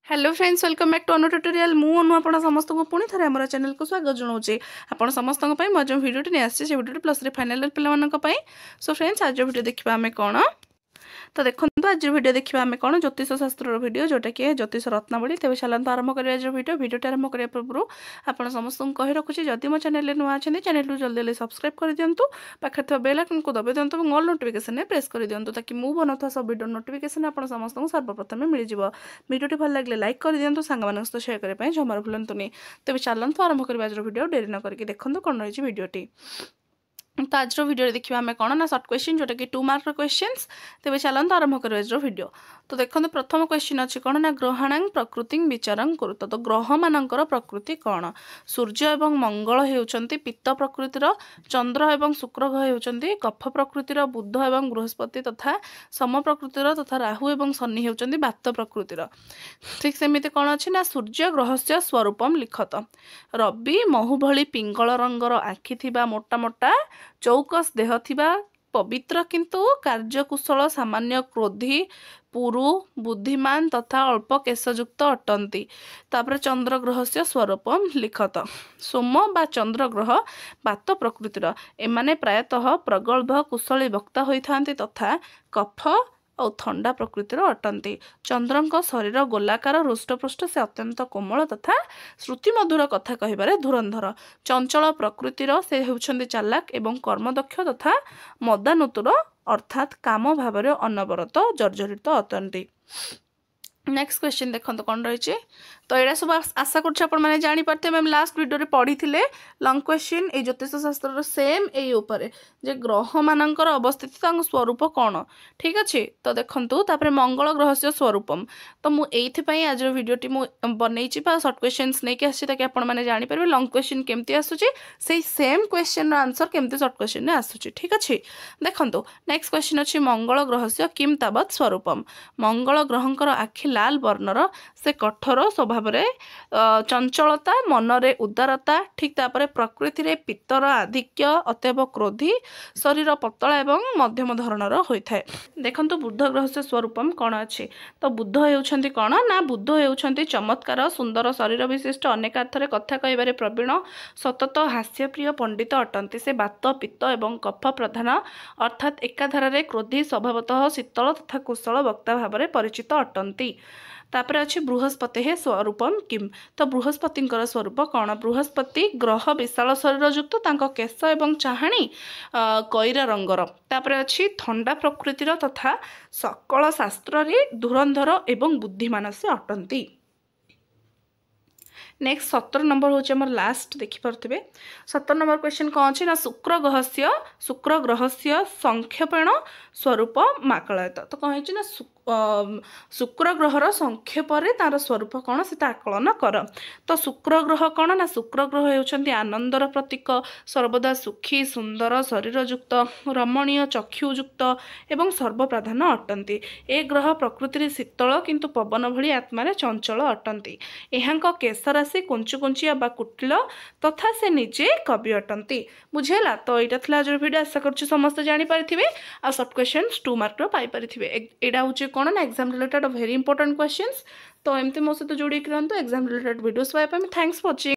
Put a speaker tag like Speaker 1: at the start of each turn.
Speaker 1: Hello friends welcome back to Anu tutorial मु अनु आपण समस्त को पुणी थे आम चैनल को स्वागत जनाऊे आपण समस्त जो वीडियो नहीं आसी वीडियो प्लस फाइनल पे सो फ्रेंड्स आज वीडियो देखा आम कौन तो देखो आज वीडियो देखा आम कौन ज्योतिष शास्त्र वीडियो जोटा कि ज्योतिष रत्नावली तेज चलते आरंभ करें वीडियो आरंभ करने पूर्व आपड़ समस्त कही रखुच्छी जदि मो चैनल नुआ अच्छे चैनल को जल्दी सब्सक्राइब कर दिंतु पाखे बेल आइकन को दबाई दिंतु और ऑल नोटिफिकेशन प्रेस कर दिंतु ताकि मु बनाता सब वीडियो नोटिफिकेशन आप समस्त सर्वप्रथम मिल जाए वीडियो भल लगे लाइक कर दिंतु सांग सहित शेयर करने जमार भूलुनी तेज चलते आरंभ करें आज वीडियो डेरी न करके देखो कौन रही वीडियोटी तो आज वीडियो देखा आम कौन ना सर्ट क्वेश्चन जोटा कि 2 मार्क क्वेश्चंस तेज चलते आरंभ करें आज वीडियो तो देखो प्रथम क्वेश्चन अच्छी कौन ना ग्रहाणांग प्रकृति विचारं कुरुत तो ग्रह मानकर प्रकृति कौन सूर्य एवं मंगल होउचंती पित्त प्रकृतिर चंद्र एवं शुक्र ग्रह होउचंती कफ प्रकृतिर बुध एवं बृहस्पति तथा सम प्रकृतिर तथा राहु एवं शनि होउचंती वात प्रकृतिर ठीक सेमिति कौन अच्छी ना सूर्य ग्रह से स्वरूपम लिखत रवि महु भली पिंगल रंगर आखि थिबा मोटा मोटा चौकस देह थिबा पवित्र किंतु कार्यकुशल सामान्य क्रोधी पुरु बुद्धिमान तथा अल्प केशयुक्त अटंती तापर चंद्र ग्रह से स्वरूपम लिखत सोम बा चंद्र ग्रह वात प्रकृतिर एमाने प्रायतः प्रगल्भ कुशली वक्ता होइथांती तथा कफ और थंडा प्रकृतिर अटंती चंद्रंक शरीर गोलाकार रुष्टपृष्ठ से अत्यंत कोमल तथा श्रुतिमधुर कथा कहिबारे धुरंधर चंचल प्रकृतिर से होउछंती चालाक एवं कर्मदक्ष तथा मदानुतुर अर्थात काम भाव अनवरत जर्जरित अटंती। नेक्स्ट क्वेश्चन देखो कौन रही तो यहाँ सब आशा कर जापारे मैम लास्ट वीडियो पढ़ी थे लंग क्वेश्चन ये ज्योतिष शास्त्र सेम ये जे ग्रह मानकर अवस्थिति स्वरूप कौन ठीक अच्छे तो देखु तापर मंगल ग्रह से स्वरूपम तो मुझे आज वीडियोटी बनई सर्ट क्वेश्चन नहीं आसी ताकि आपने जापर लंग क्वेश्चन केमती आसूसी से सेम क्वेश्चन आंसर केमती सर्ट क्वेश्चन आसूसी ठीक अच्छे देखो नेक्स्ट क्वेश्चन अच्छी मंगल ग्रह से किम तावत स्वरूपम मंगल ग्रहंकर आखि लाल वर्णर से कठोर स्वभाव चंचलता मनरे उदारता ठीक तापर प्रकृति रे पित्तर आधिक्य अतएव क्रोधी शरीर पतला एवं मध्यम धरणर होइथाय देखंतु बुध ग्रह से स्वरूपम कौन अच्छे तो बुध हेउछंती कौन ना बुध हेउछंती चमत्कार सुंदर शरीर विशिष्ट अनेक अर्थरे कथा कहिबारे प्रवीण सतत हास्यप्रिय पंडित अटंती से वात पित्त एवं कफ प्रधान अर्थात एकाधारे क्रोधी स्वभावतः शीतल तथा कुशल वक्ता भाव परिचित अटंती तापर अच्छी बृहस्पति है स्वरूपम किम तो बृहस्पति स्वरूप कौन बृहस्पति ग्रह विशाल शरीर युक्त केश एवं चाहाणी कईरा रंगर तापर अच्छी थंडा प्रकृतिर तथा सकल शास्त्र धुरंधर एवं बुद्धिमान से अटंती। नेक्स्ट 17 नंबर हूँ आम लास्ट देखिपे 17 नंबर क्वेश्चन कौन अच्छे ना शुक्र ग्रह से संक्षेपण स्वरूप माकलायत तो कौन ना शुक्र ग्रहर संक्षेप तार स्वरूप कौन से आकलन कर तो शुक्र ग्रह कौन ना शुक्र ग्रह होउछंती आनंदर प्रतीक सर्वदा सुखी सुंदर शरीरयुक्त रमणीय चक्षुयुक्त एवं सर्वप्राधान अटंती ए ग्रह प्रकृति शीतल किंतु पवन भली आत्मार चंचल अटंती यहाँ केश राशि कुंचु कुंचिया बा कुटिल तथा से निजे कवि अटंती बुझेला तो यहाँ थी आज वीडियो आशा करुँ समस्त जानीपारे आ सर्ट क्वेश्चन 2 मार्क पाइपारे यहाँ हूँ कौन ना exam related very important questions तो एमती मो सहित जोड़ी रहतु एग्जाम रिलेटेड वीडियोस पाइबा थैंक्स फॉर वाचिंग।